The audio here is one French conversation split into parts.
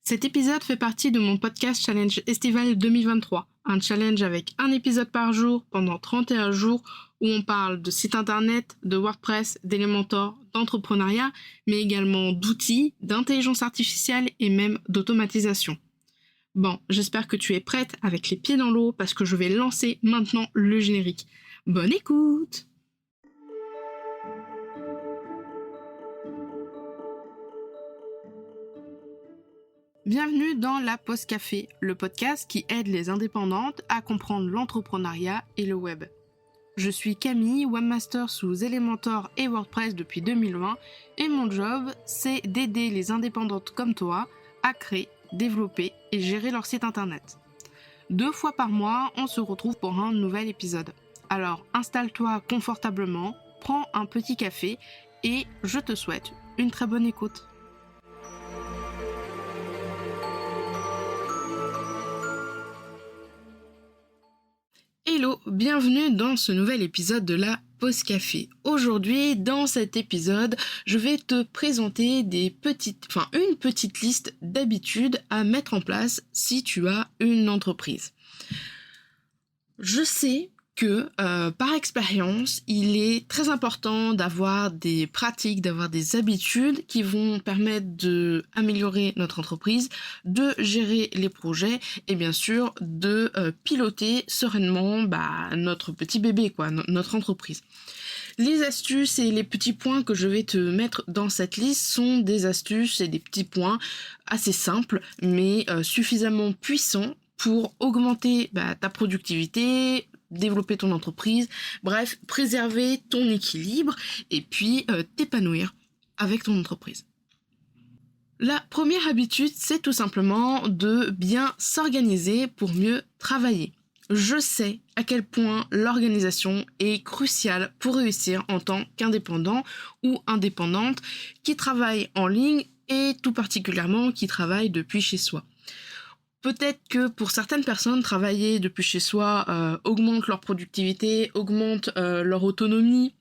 Cet épisode fait partie de mon podcast Challenge Estival 2023, un challenge avec un épisode par jour pendant 31 jours où on parle de site internet, de WordPress, d'Elementor, d'entrepreneuriat, mais également d'outils, d'intelligence artificielle et même d'automatisation. Bon, j'espère que tu es prête avec les pieds dans l'eau parce que je vais lancer maintenant le générique. Bonne écoute! Bienvenue dans la Pause Café, le podcast qui aide les indépendantes à comprendre l'entrepreneuriat et le web. Je suis Camille, webmaster sous Elementor et WordPress depuis 2020 et mon job, c'est d'aider les indépendantes comme toi à créer, développer et gérer leur site internet. 2 fois par mois, on se retrouve pour un nouvel épisode. Alors installe-toi confortablement, prends un petit café et je te souhaite une très bonne écoute. Hello, bienvenue dans ce nouvel épisode de la Pause Café. Aujourd'hui, dans cet épisode, je vais te présenter une petite liste d'habitudes à mettre en place si tu as une entreprise. Je sais que par expérience, il est très important d'avoir des pratiques, d'avoir des habitudes qui vont permettre d'améliorer notre entreprise, de gérer les projets et bien sûr de piloter sereinement notre petit bébé, notre entreprise. Les astuces et les petits points que je vais te mettre dans cette liste sont des astuces et des petits points assez simples mais suffisamment puissants pour augmenter ta productivité, développer ton entreprise, bref, préserver ton équilibre et puis t'épanouir avec ton entreprise. La première habitude, c'est tout simplement de bien s'organiser pour mieux travailler. Je sais à quel point l'organisation est cruciale pour réussir en tant qu'indépendant ou indépendante qui travaille en ligne et tout particulièrement qui travaille depuis chez soi. Peut-être que pour certaines personnes, travailler depuis chez soi augmente leur productivité, augmente leur autonomie,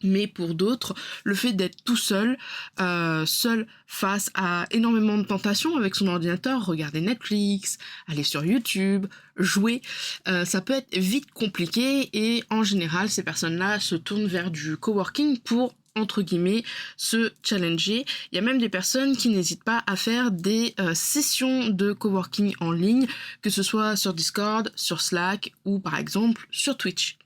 mais pour d'autres, le fait d'être tout seul face à énormément de tentations avec son ordinateur, regarder Netflix, aller sur YouTube, jouer, ça peut être vite compliqué et en général, ces personnes-là se tournent vers du coworking pour entre guillemets, se challenger. Il y a même des personnes qui n'hésitent pas à faire des sessions de coworking en ligne, que ce soit sur Discord, sur Slack ou par exemple sur Twitch.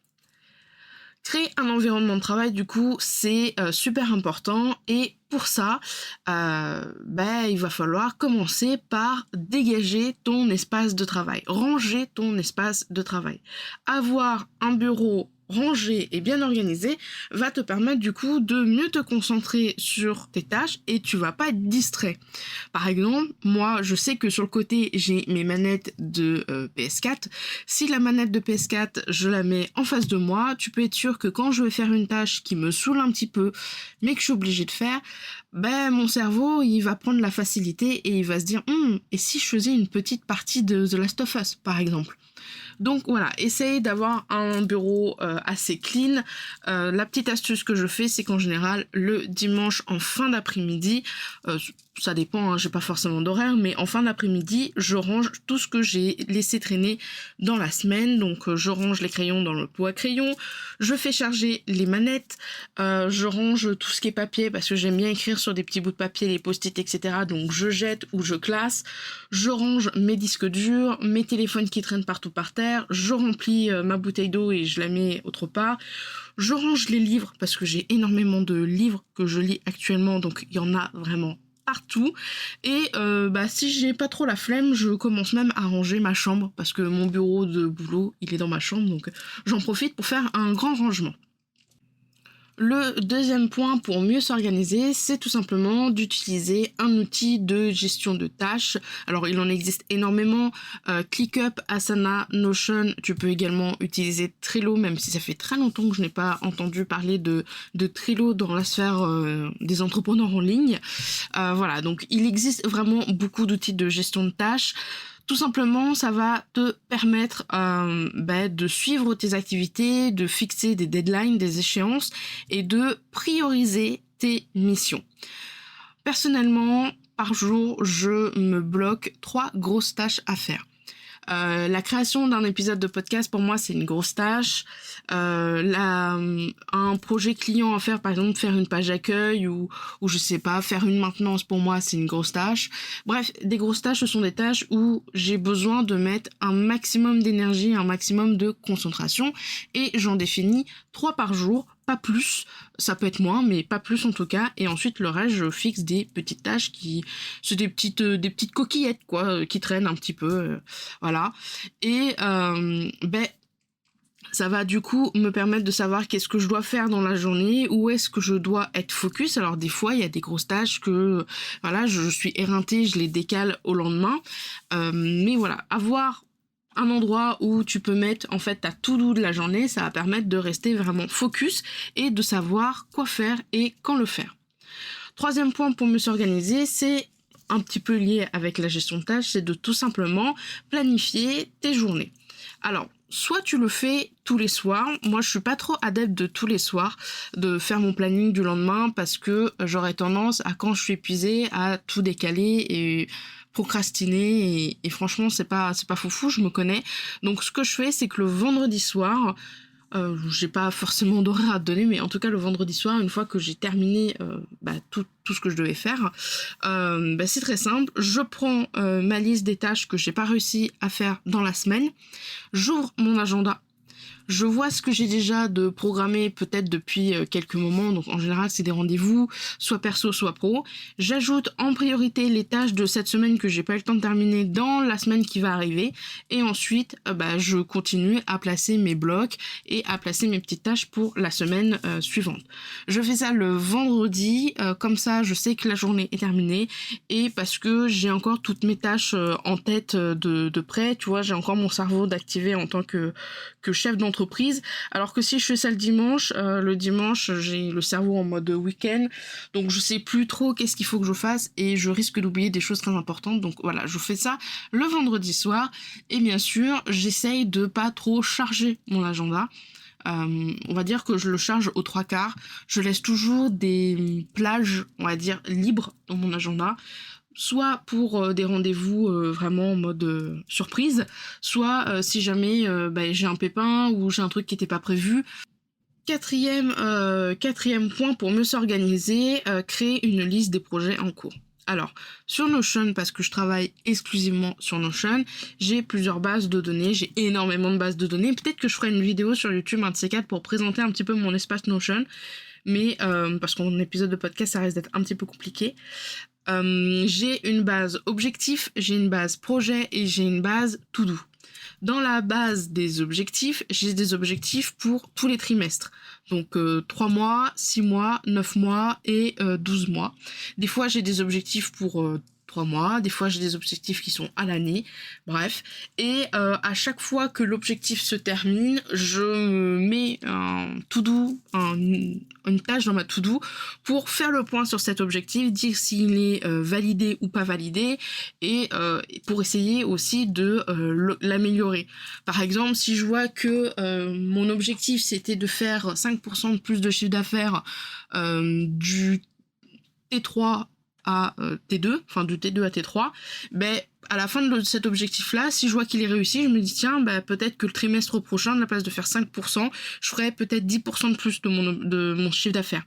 Créer un environnement de travail, du coup, c'est super important et pour ça, il va falloir commencer par dégager ton espace de travail, ranger ton espace de travail. Avoir un bureau rangé et bien organisé va te permettre du coup de mieux te concentrer sur tes tâches et tu vas pas être distrait. Par exemple, moi je sais que sur le côté j'ai mes manettes de PS4. Si la manette de PS4 je la mets en face de moi, tu peux être sûr que quand je vais faire une tâche qui me saoule un petit peu mais que je suis obligée de faire, mon cerveau il va prendre la facilité et il va se dire et si je faisais une petite partie de The Last of Us par exemple. Donc voilà, essaye d'avoir un bureau assez clean. La petite astuce que je fais, c'est qu'en général, le dimanche en fin d'après-midi, ça dépend, j'ai pas forcément d'horaire, mais en fin d'après-midi, je range tout ce que j'ai laissé traîner dans la semaine. Donc je range les crayons dans le pot à crayons, je fais charger les manettes, je range tout ce qui est papier parce que j'aime bien écrire sur des petits bouts de papier, les post-it, etc. Donc je jette ou je classe, je range mes disques durs, mes téléphones qui traînent partout par terre, je remplis ma bouteille d'eau et je la mets autre part. Je range les livres parce que j'ai énormément de livres que je lis actuellement, donc il y en a vraiment partout. Et si j'ai pas trop la flemme, je commence même à ranger ma chambre parce que mon bureau de boulot, il est dans ma chambre, donc j'en profite pour faire un grand rangement. Le deuxième point pour mieux s'organiser, c'est tout simplement d'utiliser un outil de gestion de tâches. Alors il en existe énormément, ClickUp, Asana, Notion, tu peux également utiliser Trello, même si ça fait très longtemps que je n'ai pas entendu parler de Trello dans la sphère des entrepreneurs en ligne. Voilà, donc il existe vraiment beaucoup d'outils de gestion de tâches. Tout simplement, ça va te permettre de suivre tes activités, de fixer des deadlines, des échéances et de prioriser tes missions. Personnellement, par jour, je me bloque 3 grosses tâches à faire. La création d'un épisode de podcast, pour moi, c'est une grosse tâche. Un projet client à faire, par exemple, faire une page d'accueil ou je sais pas, faire une maintenance, pour moi, c'est une grosse tâche. Bref, des grosses tâches, ce sont des tâches où j'ai besoin de mettre un maximum d'énergie, un maximum de concentration, et j'en définis 3 par jour, pas plus. Ça peut être moins, mais pas plus en tout cas. Et ensuite, le reste, je fixe des petites tâches c'est des petites coquillettes, quoi, qui traînent un petit peu, voilà. Et ça va du coup me permettre de savoir qu'est-ce que je dois faire dans la journée, où est-ce que je dois être focus. Alors des fois, il y a des grosses tâches que, voilà, je suis éreintée, je les décale au lendemain. Mais voilà, avoir un endroit où tu peux mettre en fait ta to-do de la journée, ça va permettre de rester vraiment focus et de savoir quoi faire et quand le faire. Troisième point pour mieux s'organiser, c'est un petit peu lié avec la gestion de tâches, c'est de tout simplement planifier tes journées. Alors, soit tu le fais tous les soirs. Moi, je suis pas trop adepte de tous les soirs de faire mon planning du lendemain parce que j'aurais tendance à, quand je suis épuisée, à tout décaler et procrastiner et franchement, c'est pas foufou, je me connais. Donc, ce que je fais, c'est que le vendredi soir, j'ai pas forcément d'horaire à te donner, mais en tout cas le vendredi soir, une fois que j'ai terminé tout ce que je devais faire, c'est très simple. Je prends ma liste des tâches que j'ai pas réussi à faire dans la semaine, j'ouvre mon agenda, je vois ce que j'ai déjà de programmé peut-être depuis quelques moments, donc en général c'est des rendez-vous, soit perso, soit pro. J'ajoute en priorité les tâches de cette semaine que j'ai pas eu le temps de terminer dans la semaine qui va arriver, et ensuite je continue à placer mes blocs et à placer mes petites tâches pour la semaine suivante. Je fais ça le vendredi, comme ça je sais que la journée est terminée, et parce que j'ai encore toutes mes tâches en tête de près, tu vois, j'ai encore mon cerveau d'activer en tant que chef d'entreprise, alors que si je fais ça le dimanche, j'ai le cerveau en mode week-end, donc je sais plus trop qu'est-ce qu'il faut que je fasse et je risque d'oublier des choses très importantes. Donc voilà, je fais ça le vendredi soir, et bien sûr j'essaye de pas trop charger mon agenda. On va dire que je le charge aux 3/4. Je laisse toujours des plages, on va dire, libres dans mon agenda, soit pour des rendez-vous vraiment en mode surprise, soit si jamais j'ai un pépin ou j'ai un truc qui n'était pas prévu. Quatrième point pour mieux s'organiser, créer une liste des projets en cours. Alors, sur Notion, parce que je travaille exclusivement sur Notion, j'ai plusieurs bases de données, j'ai énormément de bases de données. Peut-être que je ferai une vidéo sur YouTube, un de ces quatre, pour présenter un petit peu mon espace Notion, mais parce qu'en épisode de podcast, ça risque d'être un petit peu compliqué. J'ai une base objectif, j'ai une base projet et j'ai une base to-do. Dans la base des objectifs, j'ai des objectifs pour tous les trimestres. Donc 3 mois, 6 mois, 9 mois et 12 mois. Des fois, j'ai des objectifs pour 3 mois, des fois j'ai des objectifs qui sont à l'année, bref. Et à chaque fois que l'objectif se termine, je me mets un to-do, une tâche dans ma to-do pour faire le point sur cet objectif, dire s'il est validé ou pas validé, et pour essayer aussi de l'améliorer. Par exemple, si je vois que mon objectif c'était de faire 5% de plus de chiffre d'affaires du T3 à T2, enfin du T2 à T3, à la fin de cet objectif-là, si je vois qu'il est réussi, je me dis tiens, peut-être que le trimestre prochain, à la place de faire 5%, je ferai peut-être 10% de plus de mon chiffre d'affaires.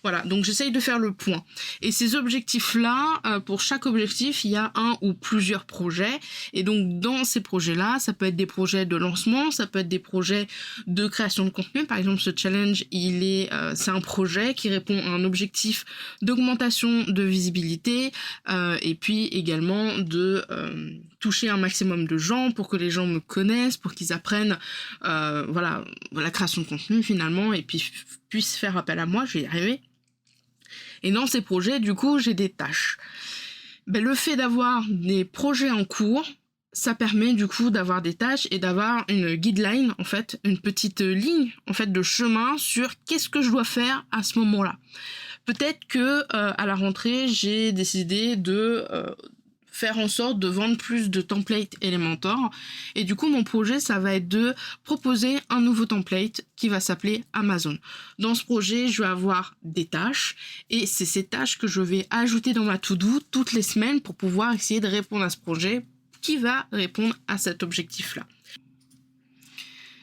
Voilà, donc j'essaye de faire le point. Et ces objectifs-là, pour chaque objectif, il y a un ou plusieurs projets. Et donc dans ces projets-là, ça peut être des projets de lancement, ça peut être des projets de création de contenu. Par exemple, ce challenge, c'est un projet qui répond à un objectif d'augmentation de visibilité, et puis également de toucher un maximum de gens pour que les gens me connaissent, pour qu'ils apprennent la création de contenu finalement, et puis puissent faire appel à moi, je vais y arriver. Et dans ces projets, du coup, j'ai des tâches. Le fait d'avoir des projets en cours, ça permet du coup d'avoir des tâches et d'avoir une guideline, en fait, une petite ligne en fait de chemin sur qu'est-ce que je dois faire à ce moment-là. Peut-être que à la rentrée, j'ai décidé de faire en sorte de vendre plus de templates Elementor. Et du coup, mon projet, ça va être de proposer un nouveau template qui va s'appeler Amazon. Dans ce projet, je vais avoir des tâches et c'est ces tâches que je vais ajouter dans ma to-do toutes les semaines pour pouvoir essayer de répondre à ce projet qui va répondre à cet objectif-là.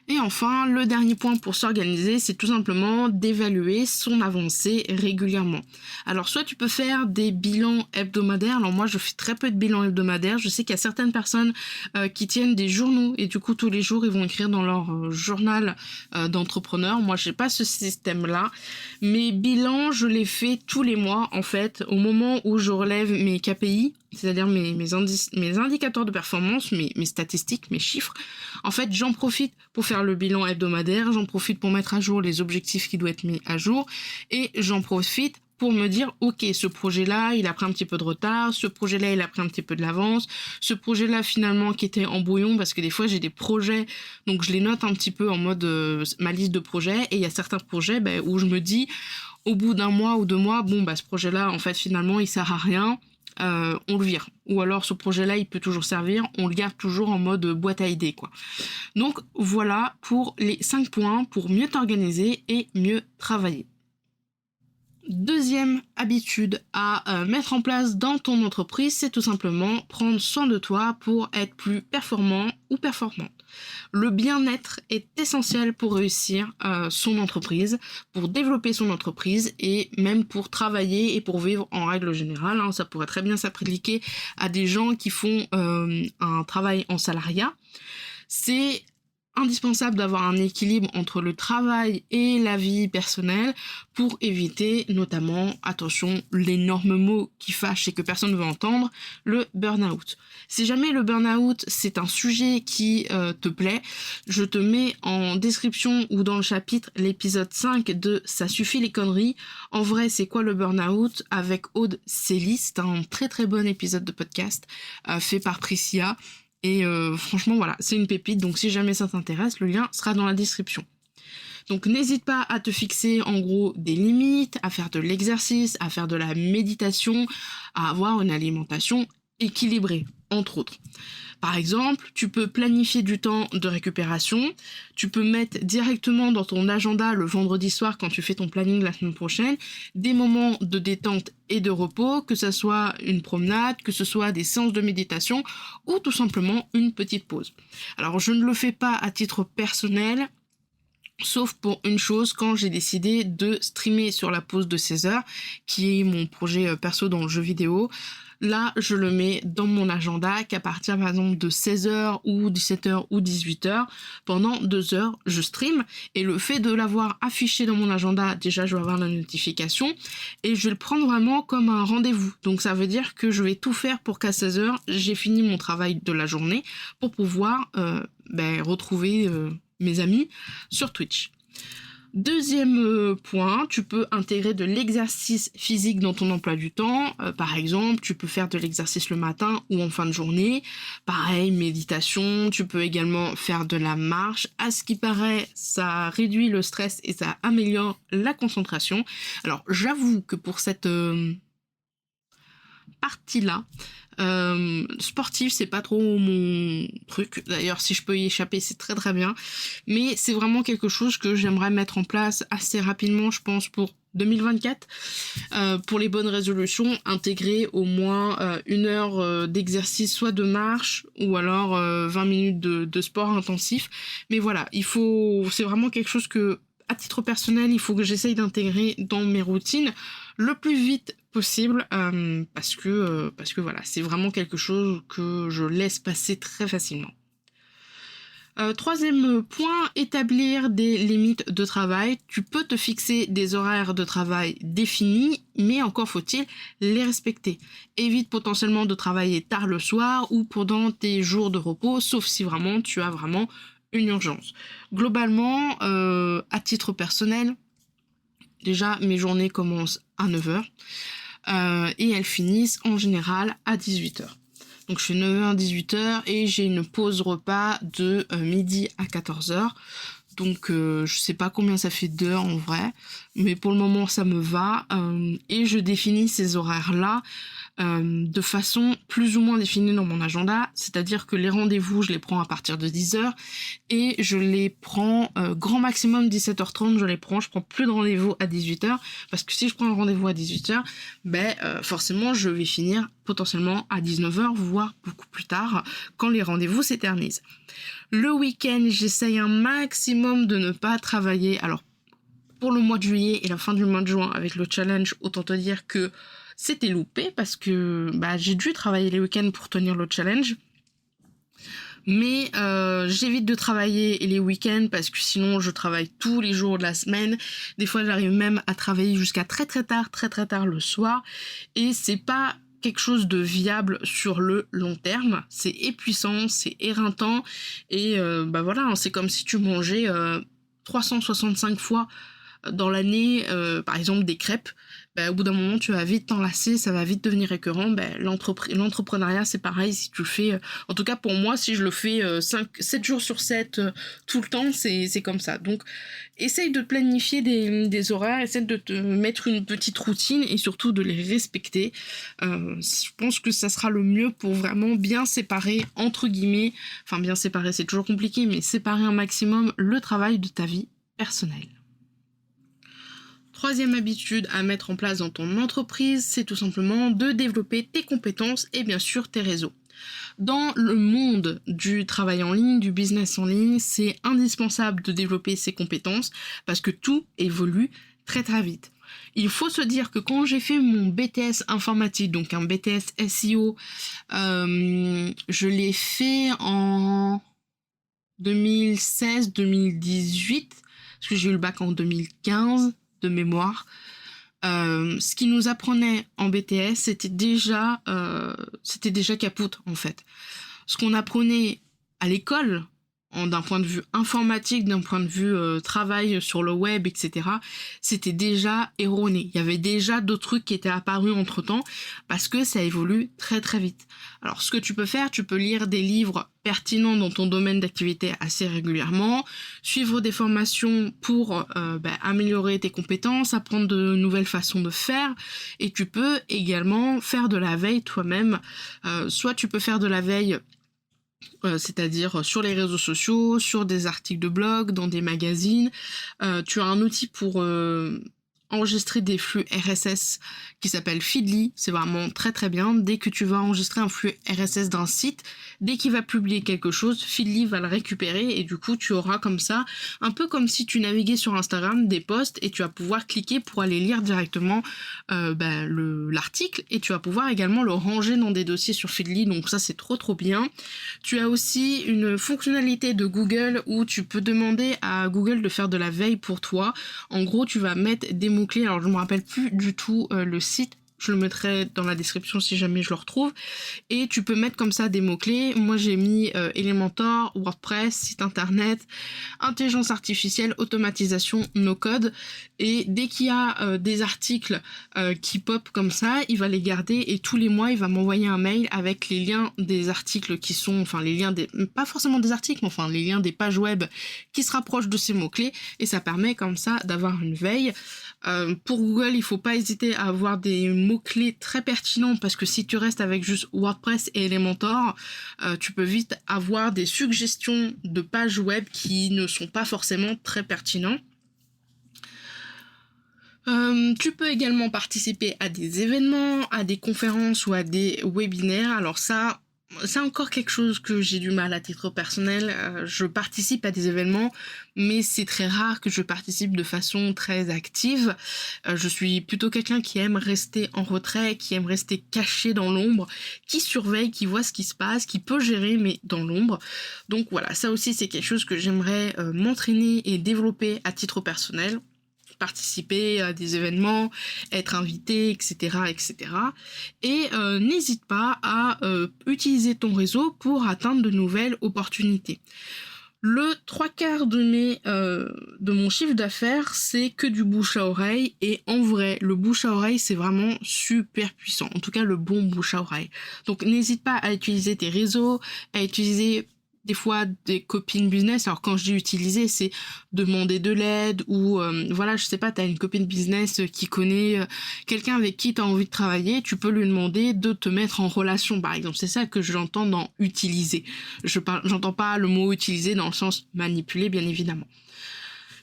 Et enfin, le dernier point pour s'organiser, c'est tout simplement d'évaluer son avancée régulièrement. Alors, soit tu peux faire des bilans hebdomadaires. Alors moi, je fais très peu de bilans hebdomadaires. Je sais qu'il y a certaines personnes qui tiennent des journaux et du coup, tous les jours, ils vont écrire dans leur journal d'entrepreneur. Moi, j'ai pas ce système-là. Mes bilans, je les fais tous les mois, en fait, au moment où je relève mes KPI, c'est-à-dire mes indicateurs de performance, mes statistiques, mes chiffres. En fait, j'en profite pour faire le bilan hebdomadaire, j'en profite pour mettre à jour les objectifs qui doivent être mis à jour, et j'en profite pour me dire, ok, ce projet-là, il a pris un petit peu de retard, ce projet-là, il a pris un petit peu de l'avance, ce projet-là, finalement, qui était en brouillon, parce que des fois, j'ai des projets, donc je les note un petit peu en mode ma liste de projets, et il y a certains projets où je me dis, au bout d'un mois ou 2 mois, ce projet-là, en fait, finalement, il sert à rien, on le vire. Ou alors ce projet-là, il peut toujours servir, on le garde toujours en mode boîte à idées, quoi. Donc voilà pour les 5 points pour mieux t'organiser et mieux travailler. Deuxième habitude à mettre en place dans ton entreprise, c'est tout simplement prendre soin de toi pour être plus performant ou performante. Le bien-être est essentiel pour réussir son entreprise, pour développer son entreprise et même pour travailler et pour vivre en règle générale. Ça pourrait très bien s'appliquer à des gens qui font un travail en salariat. C'est indispensable d'avoir un équilibre entre le travail et la vie personnelle pour éviter notamment, attention, l'énorme mot qui fâche et que personne ne veut entendre, le burn-out. Si jamais le burn-out c'est un sujet qui te plaît, je te mets en description ou dans le chapitre l'épisode 5 de Ça suffit les conneries. En vrai, c'est quoi le burn-out avec Aude Célie. C'est un très très bon épisode de podcast fait par Priscilla. Et franchement, voilà, c'est une pépite. Donc si jamais ça t'intéresse, le lien sera dans la description. Donc n'hésite pas à te fixer en gros des limites, à faire de l'exercice, à faire de la méditation, à avoir une alimentation équilibrée, entre autres. Par exemple, tu peux planifier du temps de récupération, tu peux mettre directement dans ton agenda le vendredi soir quand tu fais ton planning la semaine prochaine, des moments de détente et de repos, que ce soit une promenade, que ce soit des séances de méditation ou tout simplement une petite pause. Alors je ne le fais pas à titre personnel, sauf pour une chose, quand j'ai décidé de streamer sur la pause de 16 heures, qui est mon projet perso dans le jeu vidéo. Là, je le mets dans mon agenda qu'à partir, par exemple, de 16h ou 17h ou 18h, pendant 2 heures, je stream. Et le fait de l'avoir affiché dans mon agenda, déjà, je vais avoir la notification et je vais le prendre vraiment comme un rendez-vous. Donc, ça veut dire que je vais tout faire pour qu'à 16h, j'ai fini mon travail de la journée pour pouvoir retrouver mes amis sur Twitch. Deuxième point, tu peux intégrer de l'exercice physique dans ton emploi du temps. Par exemple, tu peux faire de l'exercice le matin ou en fin de journée. Pareil, méditation, tu peux également faire de la marche. À ce qui paraît, ça réduit le stress et ça améliore la concentration. Alors, j'avoue que pour cette partie-là, sportif, c'est pas trop mon truc. D'ailleurs, si je peux y échapper, c'est très très bien. Mais c'est vraiment quelque chose que j'aimerais mettre en place assez rapidement, je pense, pour 2024. Pour les bonnes résolutions, intégrer au moins 1 heure d'exercice, soit de marche, ou alors 20 minutes de sport intensif. Mais voilà, c'est vraiment quelque chose que, à titre personnel, il faut que j'essaye d'intégrer dans mes routines le plus vite possible parce que voilà, c'est vraiment quelque chose que je laisse passer très facilement. Troisième point, établir des limites de travail. Tu peux te fixer des horaires de travail définis, mais encore faut-il les respecter. Évite potentiellement de travailler tard le soir ou pendant tes jours de repos, sauf si vraiment tu as vraiment une urgence. Globalement, à titre personnel, déjà mes journées commencent à 9h et elles finissent en général à 18h. Donc je fais 9h, 18h et j'ai une pause repas de midi à 14h. Donc je sais pas combien ça fait d'heures en vrai, mais pour le moment ça me va. Et je définis ces horaires-là de façon plus ou moins définie dans mon agenda, c'est-à-dire que les rendez-vous, je les prends à partir de 10h et je les prends grand maximum 17h30, je prends plus de rendez-vous à 18h, parce que si je prends un rendez-vous à 18h, forcément je vais finir potentiellement à 19h, voire beaucoup plus tard, quand les rendez-vous s'éternisent. Le week-end, j'essaye un maximum de ne pas travailler. Alors, pour le mois de juillet et la fin du mois de juin avec le challenge, autant te dire que c'était loupé parce que j'ai dû travailler les week-ends pour tenir le challenge. Mais j'évite de travailler les week-ends parce que sinon je travaille tous les jours de la semaine. Des fois j'arrive même à travailler jusqu'à très tard le soir. Et c'est pas quelque chose de viable sur le long terme. C'est épuisant, c'est éreintant. Et c'est comme si tu mangeais 365 fois dans l'année, par exemple des crêpes. Au bout d'un moment tu vas vite t'enlacer, ça va vite devenir récurrent. L'entrepreneuriat c'est pareil, si tu le fais, en tout cas pour moi, si je le fais 7 jours sur 7 tout le temps, c'est comme ça. Donc essaye de planifier des horaires, essaye de te mettre une petite routine et surtout de les respecter. Je pense que ça sera le mieux pour vraiment bien séparer, entre guillemets, enfin bien séparer c'est toujours compliqué, mais séparer un maximum le travail de ta vie personnelle. Troisième habitude à mettre en place dans ton entreprise, c'est tout simplement de développer tes compétences et bien sûr tes réseaux. Dans le monde du travail en ligne, du business en ligne, c'est indispensable de développer ses compétences parce que tout évolue très vite. Il faut se dire que quand j'ai fait mon BTS informatique, donc un BTS SEO, je l'ai fait en 2016-2018, parce que j'ai eu le bac en 2015 de mémoire. Ce qui nous apprenait en BTS, c'était déjà capote en fait. Ce qu'on apprenait à l'école, d'un point de vue informatique, d'un point de vue travail sur le web, etc., c'était déjà erroné. Il y avait déjà d'autres trucs qui étaient apparus entre-temps parce que ça évolue très vite. Alors ce que tu peux faire, tu peux lire des livres pertinents dans ton domaine d'activité assez régulièrement, suivre des formations pour améliorer tes compétences, apprendre de nouvelles façons de faire, et tu peux également faire de la veille toi-même. Soit tu peux faire de la veille c'est-à-dire sur les réseaux sociaux, sur des articles de blog, dans des magazines. Tu as un outil pour enregistrer des flux RSS qui s'appelle Feedly. C'est vraiment très bien. Dès que tu vas enregistrer un flux RSS d'un site, dès qu'il va publier quelque chose, Feedly va le récupérer et du coup tu auras comme ça, un peu comme si tu naviguais sur Instagram, des posts, et tu vas pouvoir cliquer pour aller lire directement l'article, et tu vas pouvoir également le ranger dans des dossiers sur Feedly. Donc ça c'est trop bien. Tu as aussi une fonctionnalité de Google où tu peux demander à Google de faire de la veille pour toi. En gros, tu vas mettre des mots-clés, alors je me rappelle plus du tout le site, je le mettrai dans la description si jamais je le retrouve, et tu peux mettre comme ça des mots-clés. Moi j'ai mis Elementor, WordPress, site internet, intelligence artificielle, automatisation, no-code, et dès qu'il y a des articles qui pop comme ça, il va les garder et tous les mois il va m'envoyer un mail avec les liens des articles qui sont, enfin les liens des, pas forcément des articles, mais enfin les liens des pages web qui se rapprochent de ces mots-clés, et ça permet comme ça d'avoir une veille. Pour Google, il faut pas hésiter à avoir des mots-clés très pertinents, parce que si tu restes avec juste WordPress et Elementor, tu peux vite avoir des suggestions de pages web qui ne sont pas forcément très pertinents. Tu peux également participer à des événements, à des conférences ou à des webinaires. Alors ça, c'est encore quelque chose que j'ai du mal à titre personnel. Je participe à des événements, mais c'est très rare que je participe de façon très active. Je suis plutôt quelqu'un qui aime rester en retrait, qui aime rester caché dans l'ombre, qui surveille, qui voit ce qui se passe, qui peut gérer, mais dans l'ombre. Donc voilà, ça aussi c'est quelque chose que j'aimerais m'entraîner et développer à titre personnel. Participer à des événements, être invité, etc. Et n'hésite pas à utiliser ton réseau pour atteindre de nouvelles opportunités. Le 3/4 de mon chiffre d'affaires, c'est que du bouche à oreille, et en vrai, le bouche à oreille, c'est vraiment super puissant. En tout cas, le bon bouche à oreille. Donc n'hésite pas à utiliser tes réseaux, à utiliser des fois des copines business. Alors quand je dis utiliser, c'est demander de l'aide ou voilà, je sais pas, t'as une copine business qui connaît quelqu'un avec qui t'as envie de travailler, tu peux lui demander de te mettre en relation, par exemple. C'est ça que j'entends dans utiliser. J'entends pas le mot utiliser dans le sens manipuler, bien évidemment.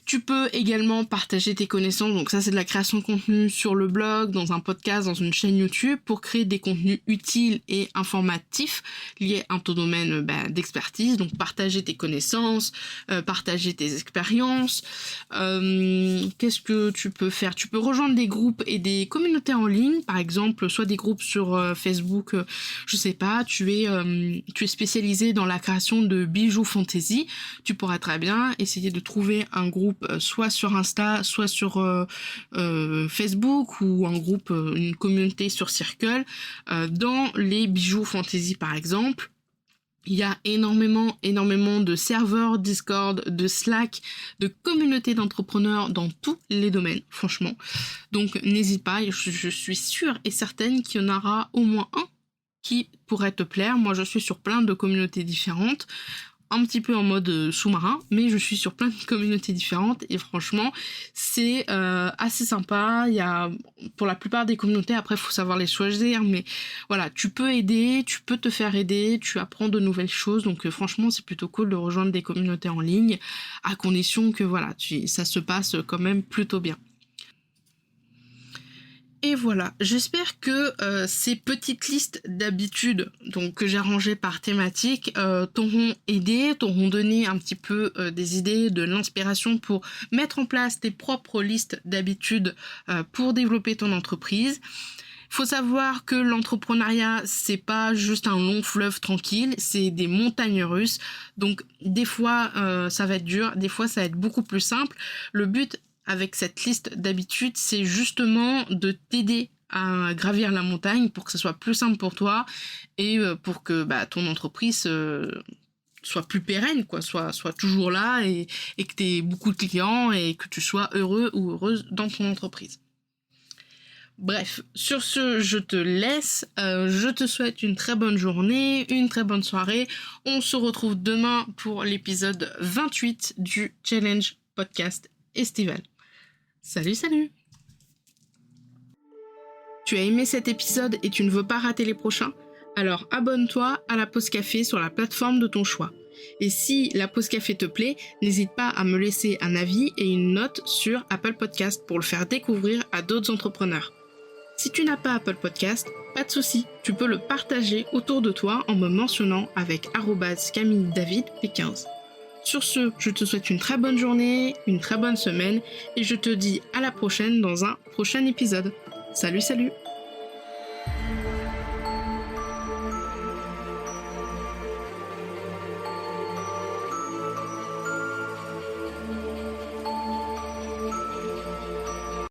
Tu peux également partager tes connaissances, donc ça c'est de la création de contenu sur le blog, dans un podcast, dans une chaîne YouTube, pour créer des contenus utiles et informatifs liés à ton domaine d'expertise. Donc partager tes connaissances, partager tes expériences. Qu'est-ce que tu peux faire? Tu peux rejoindre des groupes et des communautés en ligne, par exemple, soit des groupes sur Facebook, je sais pas, tu es spécialisé dans la création de bijoux fantasy, tu pourras très bien essayer de trouver un groupe soit sur Insta, soit sur Facebook, ou un groupe, une communauté sur Circle, dans les bijoux fantasy par exemple. Il y a énormément de serveurs Discord, de Slack, de communautés d'entrepreneurs dans tous les domaines, franchement. Donc n'hésite pas, je suis sûre et certaine qu'il y en aura au moins un qui pourrait te plaire. Moi je suis sur plein de communautés différentes, un petit peu en mode sous-marin, mais je suis sur plein de communautés différentes et franchement c'est assez sympa. Il y a, pour la plupart des communautés, après faut savoir les choisir, mais voilà, tu peux aider, tu peux te faire aider, tu apprends de nouvelles choses, donc franchement c'est plutôt cool de rejoindre des communautés en ligne, à condition que voilà, ça se passe quand même plutôt bien. Et voilà, j'espère que ces petites listes d'habitudes donc que j'ai rangées par thématique t'auront aidé, t'auront donné un petit peu des idées, de l'inspiration pour mettre en place tes propres listes d'habitudes pour développer ton entreprise. Faut savoir que l'entrepreneuriat, c'est pas juste un long fleuve tranquille, c'est des montagnes russes. Donc des fois ça va être dur, des fois ça va être beaucoup plus simple. Le but avec cette liste d'habitudes, c'est justement de t'aider à gravir la montagne pour que ce soit plus simple pour toi et pour que ton entreprise soit plus pérenne, quoi, soit toujours là et que tu aies beaucoup de clients et que tu sois heureux ou heureuse dans ton entreprise. Bref, sur ce, je te laisse. Je te souhaite une très bonne journée, une très bonne soirée. On se retrouve demain pour l'épisode 28 du Challenge Podcast Estival. Salut! Tu as aimé cet épisode et tu ne veux pas rater les prochains? Alors abonne-toi à la Pause Café sur la plateforme de ton choix. Et si la Pause Café te plaît, n'hésite pas à me laisser un avis et une note sur Apple Podcast pour le faire découvrir à d'autres entrepreneurs. Si tu n'as pas Apple Podcast, pas de souci, tu peux le partager autour de toi en me mentionnant avec @CamilleDavidP15. Sur ce, je te souhaite une très bonne journée, une très bonne semaine et je te dis à la prochaine dans un prochain épisode. Salut!